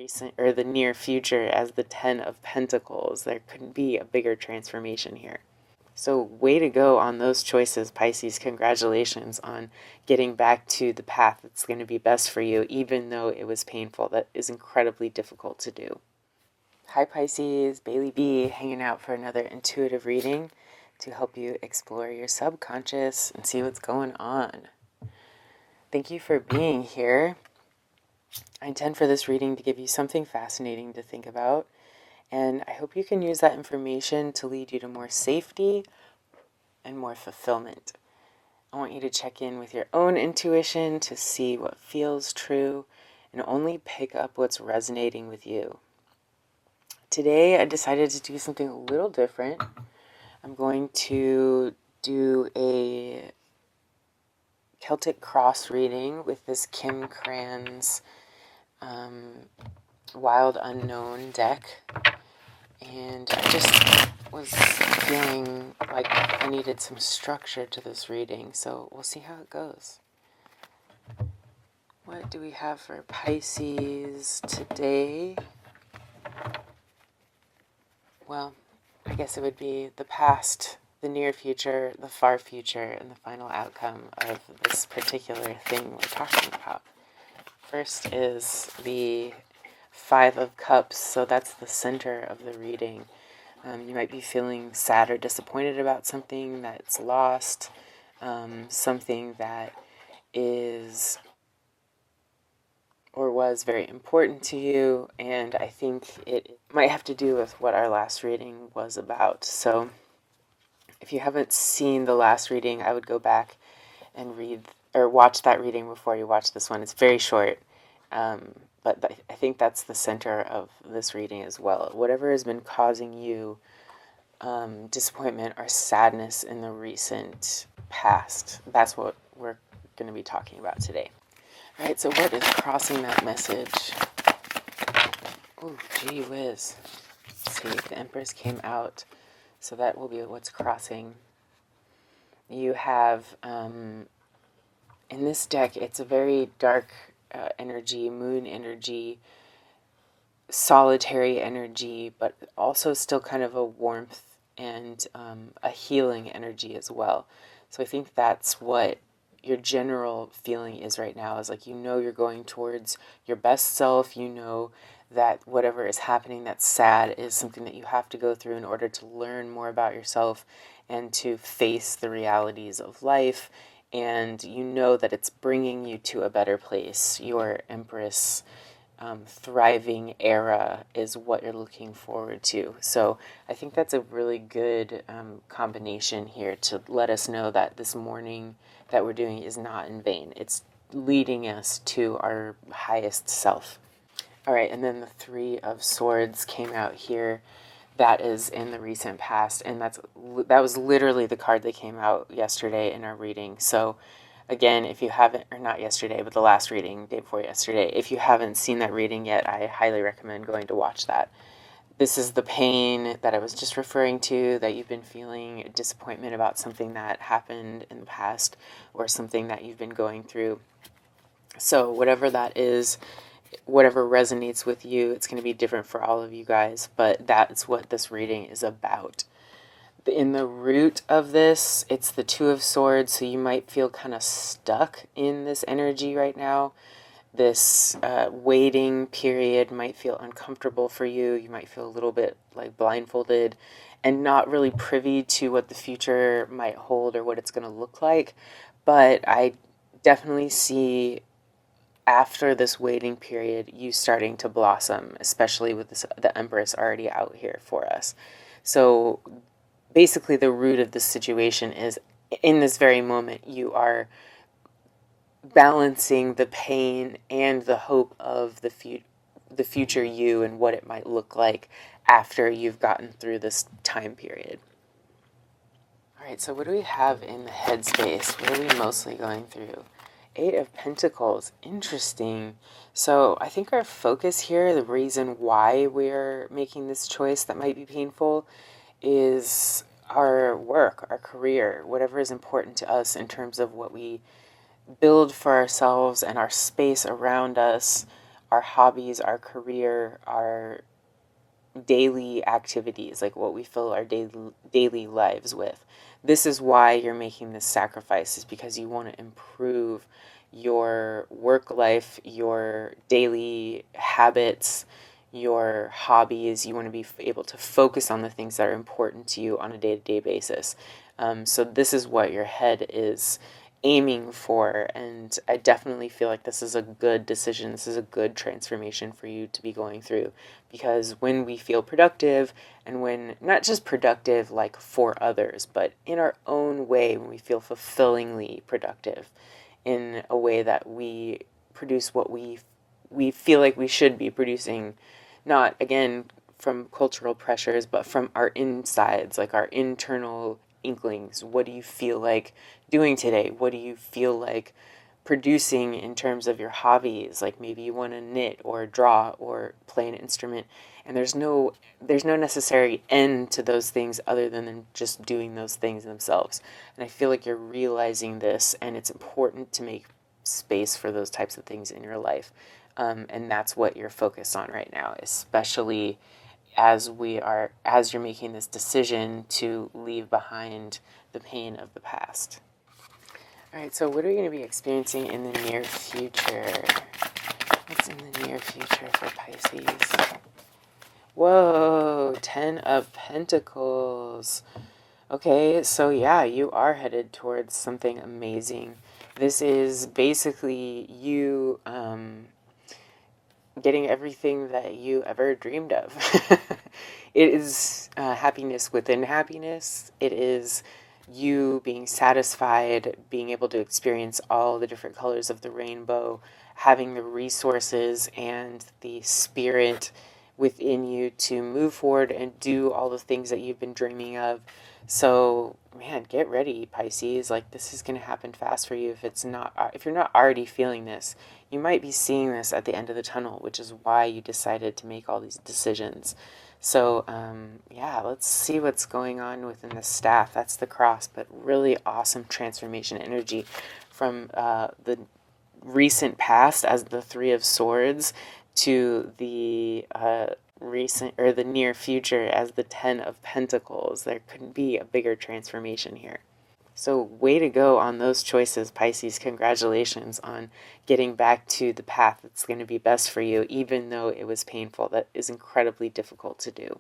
recent or the near future as the Ten of Pentacles. There couldn't be a bigger transformation here. So way to go on those choices, Pisces. Congratulations on getting back to the path that's going to be best for you, even though it was painful. That is incredibly difficult to do. Hi Pisces, Bailey B hanging out for another intuitive reading to help you explore your subconscious and see what's going on. Thank you for being here. I intend for this reading to give you something fascinating to think about, and I hope you can use that information to lead you to more safety and more fulfillment. I want you to check in with your own intuition to see what feels true and only pick up what's resonating with you. Today I decided to do something a little different. I'm going to do a Celtic cross reading with this Kim Cran's Wild Unknown deck. And I just was feeling like I needed some structure to this reading, so we'll see how it goes. What do we have for Pisces today? Well, I guess it would be the past, the near future, the far future, and the final outcome of this particular thing we're talking about. First is the Five of Cups, so that's the center of the reading. You might be feeling sad or disappointed about something that's lost, something that is or was very important to you, and I think it might have to do with what our last reading was about. So if you haven't seen the last reading, I would go back and read or watch that reading before you watch this one. It's very short, but I think that's the center of this reading as well. Whatever has been causing you disappointment or sadness in the recent past, that's what we're going to be talking about today. All right, so what is crossing that message? Oh, gee whiz. Let's see, the Empress came out, so that will be what's crossing. You have, in this deck, it's a very dark energy, moon energy, solitary energy, but also still kind of a warmth and a healing energy as well. So I think that's what your general feeling is right now, is like, you know, you're going towards your best self. You know that whatever is happening that's sad is something that you have to go through in order to learn more about yourself and to face the realities of life. And you know that it's bringing you to a better place. Your Empress thriving era is what you're looking forward to. So I think that's a really good combination here to let us know that this morning that we're doing is not in vain. It's leading us to our highest self. All right, and then the Three of Swords came out here. That is in the recent past, and that was literally the card that came out yesterday in our reading. So again, if you haven't, or not yesterday, but the last reading, day before yesterday, if you haven't seen that reading yet, I highly recommend going to watch that. This is the pain that I was just referring to, that you've been feeling disappointment about something that happened in the past or something that you've been going through. So whatever that is, whatever resonates with you, it's going to be different for all of you guys, but that's what this reading is about. In the root of this, it's the Two of Swords, so you might feel kind of stuck in this energy right now. This waiting period might feel uncomfortable for you. You might feel a little bit like blindfolded and not really privy to what the future might hold or what it's going to look like. But I definitely see after this waiting period, you starting to blossom, especially with the Empress already out here for us. So basically the root of this situation is, in this very moment, you are balancing the pain and the hope of the future you and what it might look like after you've gotten through this time period. All right, so what do we have in the headspace? What are we mostly going through? Eight of Pentacles. Interesting. So I think our focus here, the reason why we're making this choice that might be painful, is our work, our career, whatever is important to us in terms of what we build for ourselves and our space around us, our hobbies, our career, our daily activities, like what we fill our daily lives with. This is why you're making this sacrifice, is because you want to improve your work life, your daily habits, your hobbies. You want to be able to focus on the things that are important to you on a day-to-day basis. So this is what your head is aiming for, and I definitely feel like this is a good decision. This is a good transformation for you to be going through, because when we feel productive, and when not just productive like for others, but in our own way, when we feel fulfillingly productive in a way that we produce what we feel like we should be producing, not again from cultural pressures, but from our insides, like our internal inklings. What do you feel like doing today? What do you feel like producing in terms of your hobbies? Like maybe you want to knit or draw or play an instrument, and there's no necessary end to those things other than just doing those things themselves. And I feel like you're realizing this, and it's important to make space for those types of things in your life. And that's what you're focused on right now, especially as you're making this decision to leave behind the pain of the past. All right, so what are you going to be experiencing in the near future? What's in the near future for Pisces? Whoa, 10 of Pentacles. Okay, so yeah, you are headed towards something amazing. This is basically you getting everything that you ever dreamed of. It is happiness within happiness. It is you being satisfied, being able to experience all the different colors of the rainbow, having the resources and the spirit within you to move forward and do all the things that you've been dreaming of. So, man, get ready, Pisces. Like, this is going to happen fast for you. If you're not already feeling this, you might be seeing this at the end of the tunnel, which is why you decided to make all these decisions. So, yeah, let's see what's going on within the staff. That's the cross, but really awesome transformation energy from the recent past as the Three of Swords to the recent or the near future as the 10 of Pentacles. There couldn't be a bigger transformation here. So way to go on those choices, Pisces. Congratulations on getting back to the path that's going to be best for you, even though it was painful. That is incredibly difficult to do.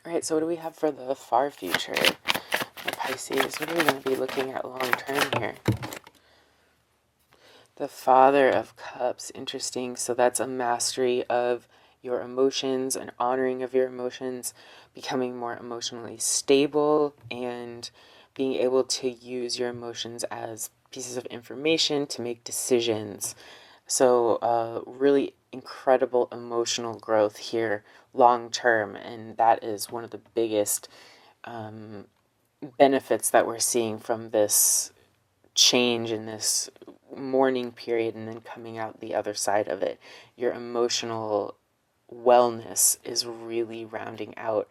All right, so what do we have for the far future for Pisces? What are we going to be looking at long term here? The Father of Cups. Interesting. So that's a mastery of your emotions, an honoring of your emotions, becoming more emotionally stable, and being able to use your emotions as pieces of information to make decisions. So really incredible emotional growth here long term, and that is one of the biggest benefits that we're seeing from this change in this mourning period and then coming out the other side of it. Your emotional wellness is really rounding out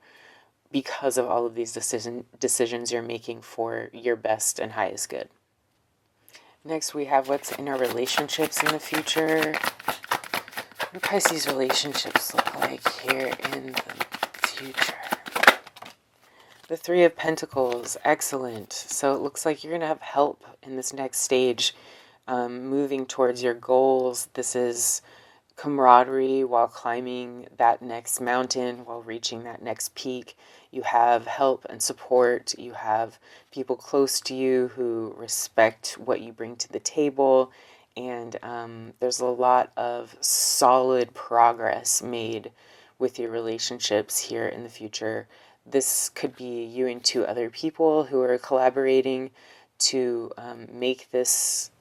because of all of these decisions you're making for your best and highest good. Next, we have what's in our relationships in the future. What do Pisces relationships look like here in the future? The Three of Pentacles. Excellent. So it looks like you're going to have help in this next stage, moving towards your goals. This is camaraderie while climbing that next mountain, while reaching that next peak. You have help and support. You have people close to you who respect what you bring to the table. And there's a lot of solid progress made with your relationships here in the future. This could be you and two other people who are collaborating to make this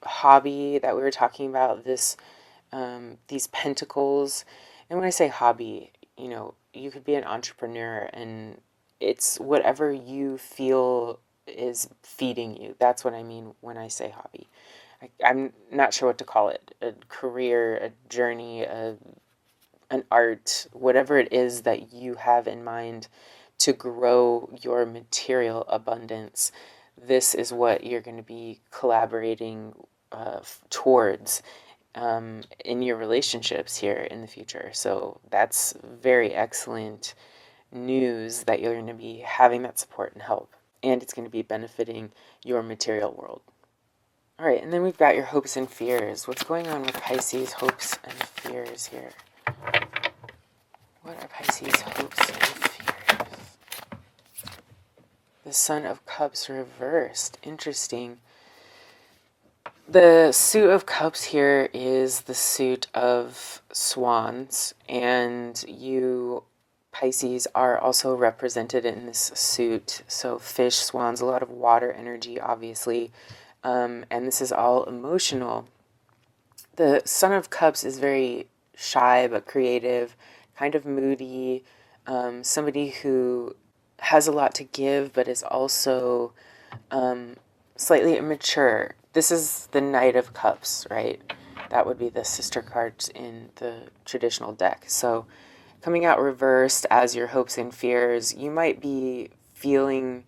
hobby that we were talking about, these pentacles. And when I say hobby, you could be an entrepreneur, and it's whatever you feel is feeding you. That's what I mean when I say hobby. I'm not sure what to call it. A career, a journey, an art, whatever it is that you have in mind to grow your material abundance. This is what you're going to be collaborating towards. in your relationships here in the future. So that's very excellent news that you're going to be having that support and help, and it's going to be benefiting your material world. All right, and then we've got your hopes and fears. What's going on with Pisces' hopes and fears here? What are Pisces' hopes and fears? The Sun of Cups reversed. Interesting. The suit of cups here is the suit of swans, and you, Pisces, are also represented in this suit. So fish, swans, a lot of water energy, obviously, and this is all emotional. The Sun of Cups is very shy but creative, kind of moody, somebody who has a lot to give but is also slightly immature. This is the Knight of Cups, right? That would be the sister cards in the traditional deck. So coming out reversed as your hopes and fears, you might be feeling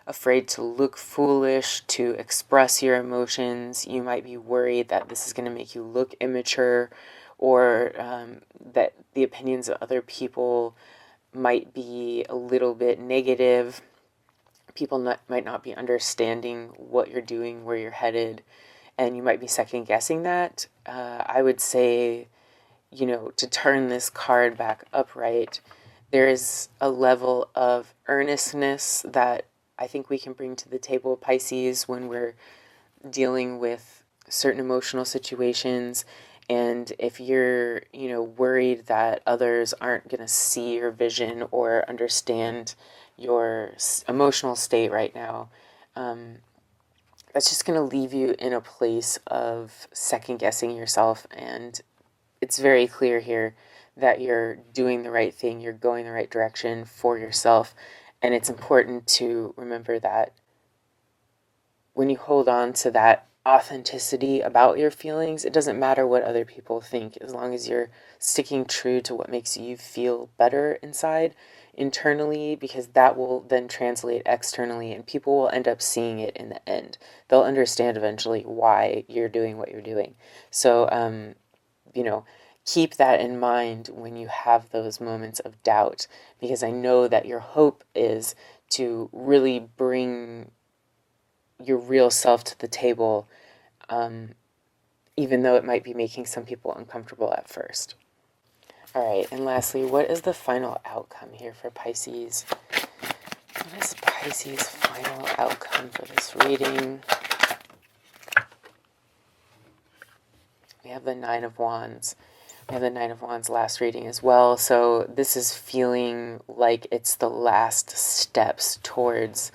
afraid to look foolish, to express your emotions. You might be worried that this is going to make you look immature, or that the opinions of other people might be a little bit negative. People might not be understanding what you're doing, where you're headed, and you might be second guessing that. I would say, to turn this card back upright, there is a level of earnestness that I think we can bring to the table, Pisces, when we're dealing with certain emotional situations. And if you're, worried that others aren't going to see your vision or understand your emotional state right now, that's just going to leave you in a place of second guessing yourself. And it's very clear here that you're doing the right thing, you're going the right direction for yourself. And it's important to remember that when you hold on to that authenticity about your feelings, it doesn't matter what other people think, as long as you're sticking true to what makes you feel better inside, internally, because that will then translate externally and people will end up seeing it in the end. They'll understand eventually why you're doing what you're doing. So, keep that in mind when you have those moments of doubt, because I know that your hope is to really bring your real self to the table, even though it might be making some people uncomfortable at first. All right, and lastly, what is the final outcome here for Pisces? What is Pisces' final outcome for this reading? We have the Nine of Wands. We have the Nine of Wands last reading as well. So this is feeling like it's the last steps towards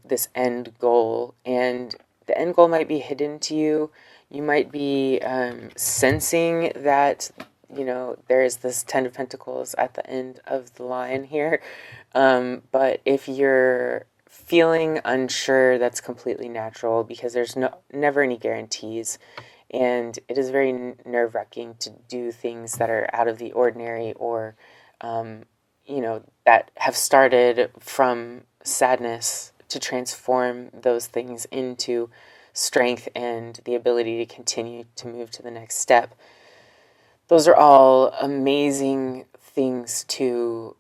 this end goal. And the end goal might be hidden to you. You might be sensing that, there is this Ten of Pentacles at the end of the line here. But if you're feeling unsure, that's completely natural, because there's never any guarantees. And it is very nerve-wracking to do things that are out of the ordinary, or, that have started from sadness, to transform those things into strength and the ability to continue to move to the next step. Those are all amazing things to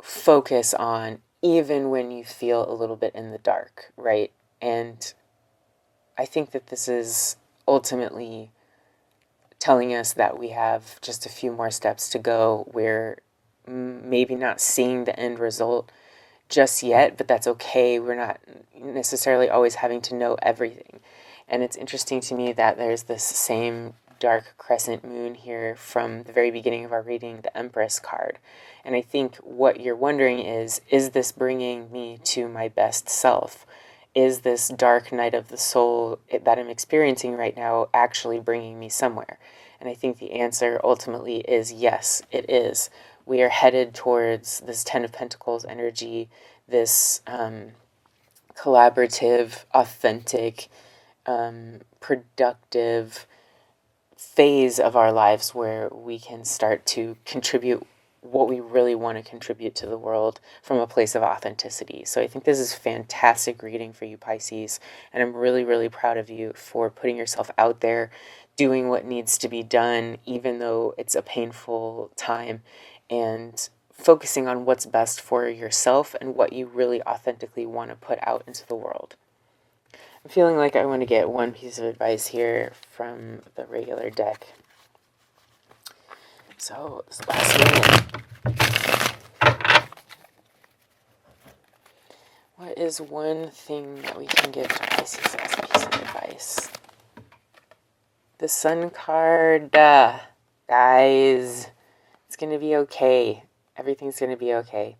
focus on, even when you feel a little bit in the dark, right? And I think that this is ultimately telling us that we have just a few more steps to go. We're maybe not seeing the end result just yet, but that's okay. We're not necessarily always having to know everything. And it's interesting to me that there's this same dark crescent moon here from the very beginning of our reading, the Empress card. And I think what you're wondering is this bringing me to my best self? Is this dark night of the soul that I'm experiencing right now actually bringing me somewhere? And I think the answer ultimately is yes, it is. We are headed towards this Ten of Pentacles energy, this collaborative, authentic, productive phase of our lives where we can start to contribute what we really want to contribute to the world from a place of authenticity. So I think this is fantastic reading for you, Pisces, and I'm really, really proud of you for putting yourself out there, doing what needs to be done, even though it's a painful time, and focusing on what's best for yourself and what you really authentically want to put out into the world. I'm feeling like I want to get one piece of advice here from the regular deck. So, this last minute. What is one thing that we can give to Pisces as a piece of advice? The Sun card. Guys, it's going to be okay. Everything's going to be okay.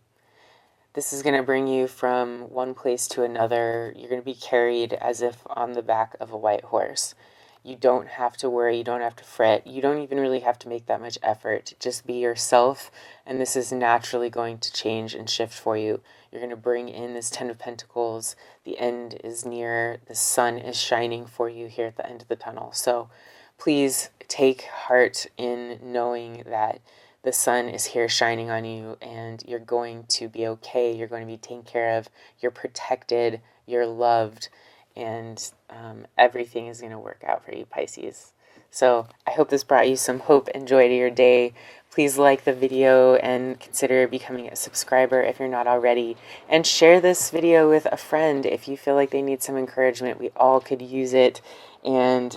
This is going to bring you from one place to another. You're going to be carried as if on the back of a white horse. You don't have to worry. You don't have to fret. You don't even really have to make that much effort. Just be yourself, and this is naturally going to change and shift for you. You're going to bring in this Ten of Pentacles. The end is near. The sun is shining for you here at the end of the tunnel. So please take heart in knowing that the sun is here shining on you, and you're going to be okay. You're going to be taken care of. You're protected. You're loved. And everything is going to work out for you, Pisces. So I hope this brought you some hope and joy to your day. Please like the video and consider becoming a subscriber if you're not already. And share this video with a friend if you feel like they need some encouragement. We all could use it. And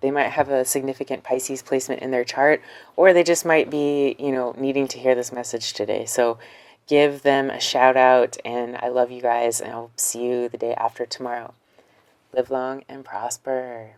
they might have a significant Pisces placement in their chart, or they just might be, needing to hear this message today. So give them a shout out, and I love you guys, and I'll see you the day after tomorrow. Live long and prosper.